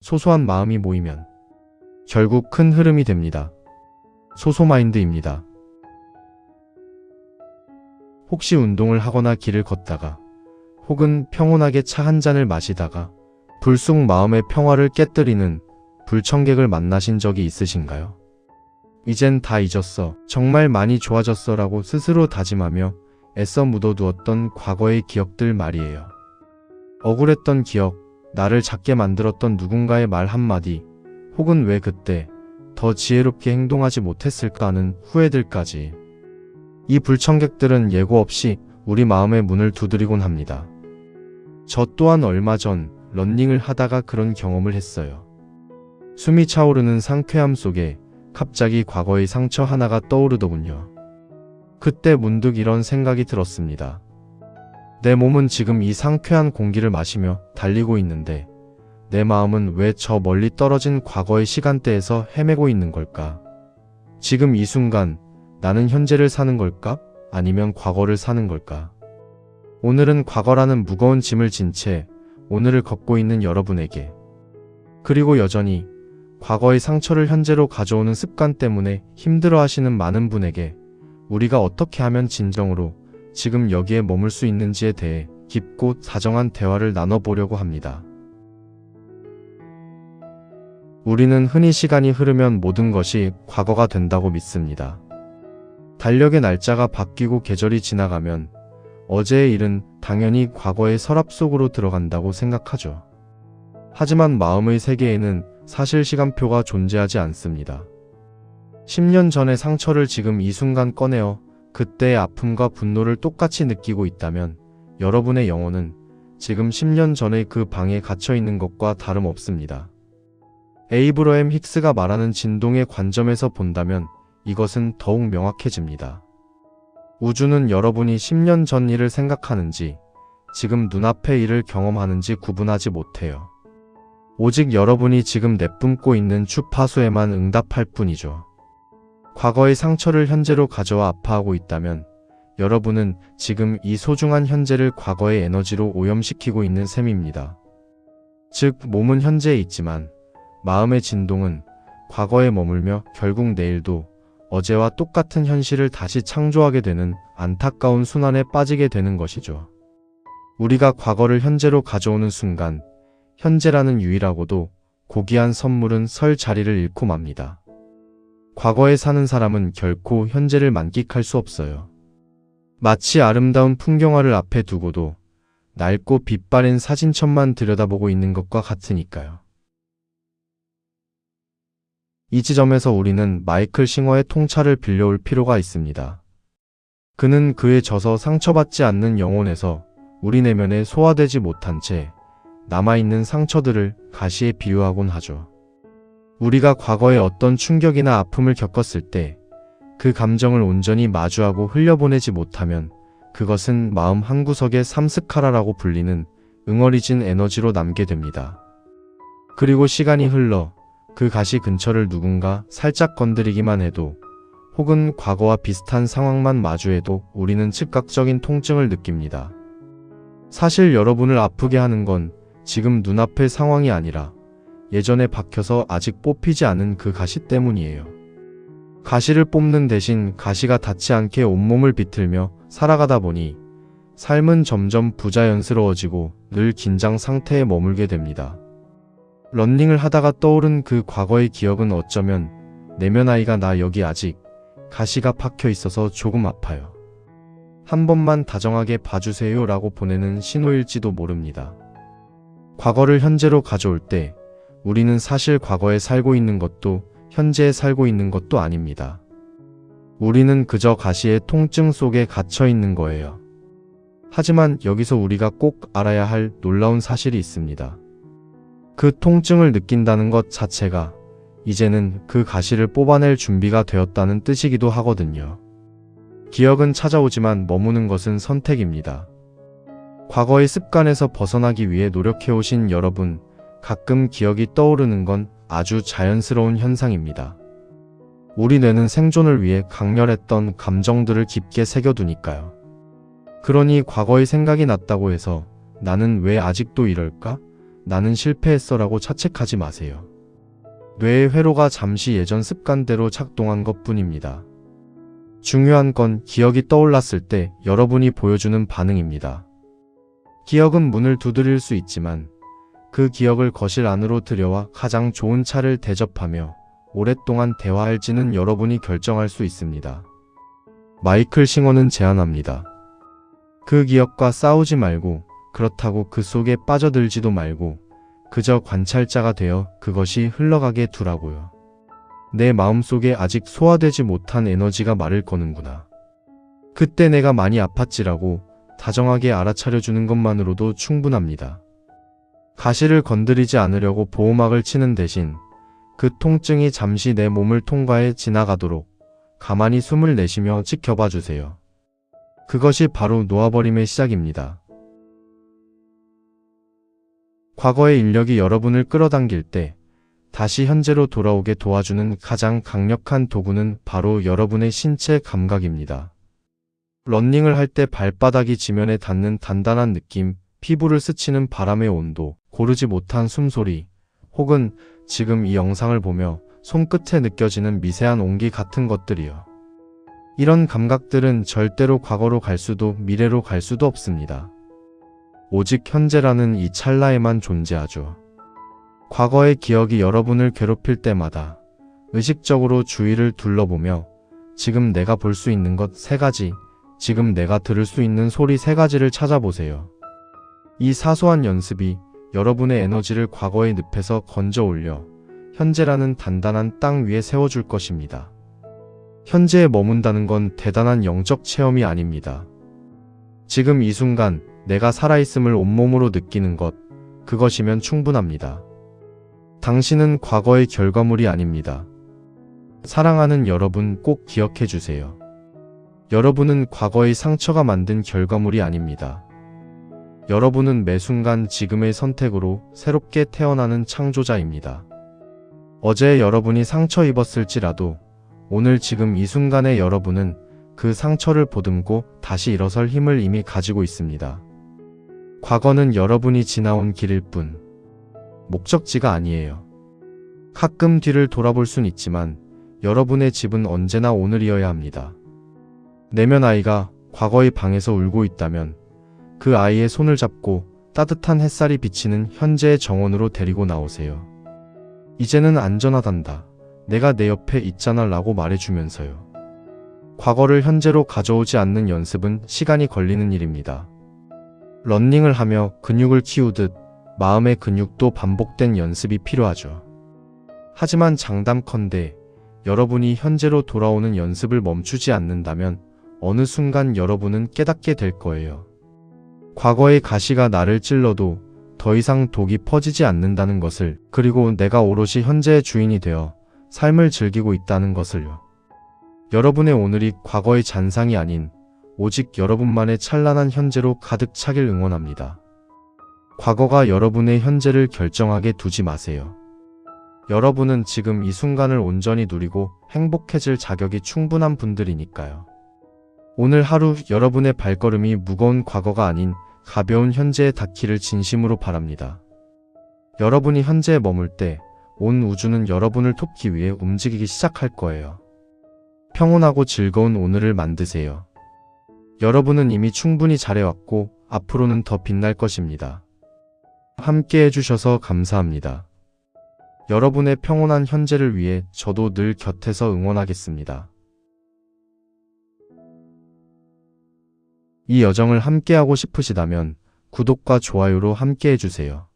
소소한 마음이 모이면 결국 큰 흐름이 됩니다. 소소마인드입니다. 혹시 운동을 하거나 길을 걷다가 혹은 평온하게 차 한 잔을 마시다가 불쑥 마음의 평화를 깨뜨리는 불청객을 만나신 적이 있으신가요? 이젠 다 잊었어. 정말 많이 좋아졌어 라고 스스로 다짐하며 애써 묻어두었던 과거의 기억들 말이에요. 억울했던 기억, 나를 작게 만들었던 누군가의 말 한마디, 혹은 왜 그때 더 지혜롭게 행동하지 못했을까 하는 후회들까지. 이 불청객들은 예고 없이 우리 마음의 문을 두드리곤 합니다. 저 또한 얼마 전 러닝을 하다가 그런 경험을 했어요. 숨이 차오르는 상쾌함 속에 갑자기 과거의 상처 하나가 떠오르더군요. 그때 문득 이런 생각이 들었습니다. 내 몸은 지금 이 상쾌한 공기를 마시며 달리고 있는데 내 마음은 왜 저 멀리 떨어진 과거의 시간대에서 헤매고 있는 걸까? 지금 이 순간 나는 현재를 사는 걸까? 아니면 과거를 사는 걸까? 오늘은 과거라는 무거운 짐을 진 채 오늘을 걷고 있는 여러분에게, 그리고 여전히 과거의 상처를 현재로 가져오는 습관 때문에 힘들어하시는 많은 분에게 우리가 어떻게 하면 진정으로 지금 여기에 머물 수 있는지에 대해 깊고 다정한 대화를 나눠보려고 합니다. 우리는 흔히 시간이 흐르면 모든 것이 과거가 된다고 믿습니다. 달력의 날짜가 바뀌고 계절이 지나가면 어제의 일은 당연히 과거의 서랍 속으로 들어간다고 생각하죠. 하지만 마음의 세계에는 사실 시간표가 존재하지 않습니다. 10년 전의 상처를 지금 이 순간 꺼내어 그때의 아픔과 분노를 똑같이 느끼고 있다면 여러분의 영혼은 지금 10년 전의 그 방에 갇혀 있는 것과 다름없습니다. 에이브러햄 힉스가 말하는 진동의 관점에서 본다면 이것은 더욱 명확해집니다. 우주는 여러분이 10년 전 일을 생각하는지 지금 눈앞의 일을 경험하는지 구분하지 못해요. 오직 여러분이 지금 내뿜고 있는 주파수에만 응답할 뿐이죠. 과거의 상처를 현재로 가져와 아파하고 있다면 여러분은 지금 이 소중한 현재를 과거의 에너지로 오염시키고 있는 셈입니다. 즉, 몸은 현재에 있지만 마음의 진동은 과거에 머물며 결국 내일도 어제와 똑같은 현실을 다시 창조하게 되는 안타까운 순환에 빠지게 되는 것이죠. 우리가 과거를 현재로 가져오는 순간 현재라는 유일하고도 고귀한 선물은 설 자리를 잃고 맙니다. 과거에 사는 사람은 결코 현재를 만끽할 수 없어요. 마치 아름다운 풍경화를 앞에 두고도 낡고 빛바랜 사진첩만 들여다보고 있는 것과 같으니까요. 이 지점에서 우리는 마이클 싱어의 통찰을 빌려올 필요가 있습니다. 그는 그에 져서 상처받지 않는 영혼에서 우리 내면에 소화되지 못한 채 남아있는 상처들을 가시에 비유하곤 하죠. 우리가 과거에 어떤 충격이나 아픔을 겪었을 때 그 감정을 온전히 마주하고 흘려보내지 못하면 그것은 마음 한구석에 삼스카라라고 불리는 응어리진 에너지로 남게 됩니다. 그리고 시간이 흘러 그 가시 근처를 누군가 살짝 건드리기만 해도 혹은 과거와 비슷한 상황만 마주해도 우리는 즉각적인 통증을 느낍니다. 사실 여러분을 아프게 하는 건 지금 눈앞의 상황이 아니라 예전에 박혀서 아직 뽑히지 않은 그 가시 때문이에요. 가시를 뽑는 대신 가시가 닿지 않게 온몸을 비틀며 살아가다 보니 삶은 점점 부자연스러워지고 늘 긴장 상태에 머물게 됩니다. 러닝을 하다가 떠오른 그 과거의 기억은 어쩌면 내면 아이가 나 여기 아직 가시가 박혀 있어서 조금 아파요. 한 번만 다정하게 봐주세요 라고 보내는 신호일지도 모릅니다. 과거를 현재로 가져올 때 우리는 사실 과거에 살고 있는 것도 현재에 살고 있는 것도 아닙니다. 우리는 그저 가시의 통증 속에 갇혀 있는 거예요. 하지만 여기서 우리가 꼭 알아야 할 놀라운 사실이 있습니다. 그 통증을 느낀다는 것 자체가 이제는 그 가시를 뽑아낼 준비가 되었다는 뜻이기도 하거든요. 기억은 찾아오지만 머무는 것은 선택입니다. 과거의 습관에서 벗어나기 위해 노력해오신 여러분, 가끔 기억이 떠오르는 건 아주 자연스러운 현상입니다. 우리 뇌는 생존을 위해 강렬했던 감정들을 깊게 새겨두니까요. 그러니 과거의 생각이 났다고 해서 나는 왜 아직도 이럴까? 나는 실패했어라고 자책하지 마세요. 뇌의 회로가 잠시 예전 습관대로 작동한 것 뿐입니다. 중요한 건 기억이 떠올랐을 때 여러분이 보여주는 반응입니다. 기억은 문을 두드릴 수 있지만 그 기억을 거실 안으로 들여와 가장 좋은 차를 대접하며 오랫동안 대화할지는 여러분이 결정할 수 있습니다. 마이클 싱어는 제안합니다. 그 기억과 싸우지 말고, 그렇다고 그 속에 빠져들지도 말고 그저 관찰자가 되어 그것이 흘러가게 두라고요. 내 마음속에 아직 소화되지 못한 에너지가 말을 거는구나. 그때 내가 많이 아팠지라고 다정하게 알아차려주는 것만으로도 충분합니다. 가시를 건드리지 않으려고 보호막을 치는 대신 그 통증이 잠시 내 몸을 통과해 지나가도록 가만히 숨을 내쉬며 지켜봐 주세요. 그것이 바로 놓아버림의 시작입니다. 과거의 인력이 여러분을 끌어당길 때 다시 현재로 돌아오게 도와주는 가장 강력한 도구는 바로 여러분의 신체 감각입니다. 러닝을 할 때 발바닥이 지면에 닿는 단단한 느낌, 피부를 스치는 바람의 온도, 고르지 못한 숨소리, 혹은 지금 이 영상을 보며 손끝에 느껴지는 미세한 온기 같은 것들이요. 이런 감각들은 절대로 과거로 갈 수도 미래로 갈 수도 없습니다. 오직 현재라는 이 찰나에만 존재하죠. 과거의 기억이 여러분을 괴롭힐 때마다 의식적으로 주위를 둘러보며 지금 내가 볼 수 있는 것 3가지, 지금 내가 들을 수 있는 소리 3가지를 찾아보세요. 이 사소한 연습이 여러분의 에너지를 과거의 늪에서 건져 올려 현재라는 단단한 땅 위에 세워줄 것입니다. 현재에 머문다는 건 대단한 영적 체험이 아닙니다. 지금 이 순간 내가 살아있음을 온몸으로 느끼는 것, 그것이면 충분합니다. 당신은 과거의 결과물이 아닙니다. 사랑하는 여러분, 꼭 기억해 주세요. 여러분은 과거의 상처가 만든 결과물이 아닙니다. 여러분은 매 순간 지금의 선택으로 새롭게 태어나는 창조자입니다. 어제 여러분이 상처 입었을지라도 오늘 지금 이 순간의 여러분은 그 상처를 보듬고 다시 일어설 힘을 이미 가지고 있습니다. 과거는 여러분이 지나온 길일 뿐, 목적지가 아니에요. 가끔 뒤를 돌아볼 순 있지만 여러분의 집은 언제나 오늘이어야 합니다. 내면 아이가 과거의 방에서 울고 있다면 그 아이의 손을 잡고 따뜻한 햇살이 비치는 현재의 정원으로 데리고 나오세요. 이제는 안전하단다. 내가 내 옆에 있잖아 라고 말해주면서요. 과거를 현재로 가져오지 않는 연습은 시간이 걸리는 일입니다. 러닝을 하며 근육을 키우듯 마음의 근육도 반복된 연습이 필요하죠. 하지만 장담컨대 여러분이 현재로 돌아오는 연습을 멈추지 않는다면 어느 순간 여러분은 깨닫게 될 거예요. 과거의 가시가 나를 찔러도 더 이상 독이 퍼지지 않는다는 것을, 그리고 내가 오롯이 현재의 주인이 되어 삶을 즐기고 있다는 것을요. 여러분의 오늘이 과거의 잔상이 아닌 오직 여러분만의 찬란한 현재로 가득 차길 응원합니다. 과거가 여러분의 현재를 결정하게 두지 마세요. 여러분은 지금 이 순간을 온전히 누리고 행복해질 자격이 충분한 분들이니까요. 오늘 하루 여러분의 발걸음이 무거운 과거가 아닌 가벼운 현재에 닿기를 진심으로 바랍니다. 여러분이 현재에 머물 때 온 우주는 여러분을 돕기 위해 움직이기 시작할 거예요. 평온하고 즐거운 오늘을 만드세요. 여러분은 이미 충분히 잘해왔고 앞으로는 더 빛날 것입니다. 함께 해주셔서 감사합니다. 여러분의 평온한 현재를 위해 저도 늘 곁에서 응원하겠습니다. 이 여정을 함께하고 싶으시다면 구독과 좋아요로 함께 해주세요.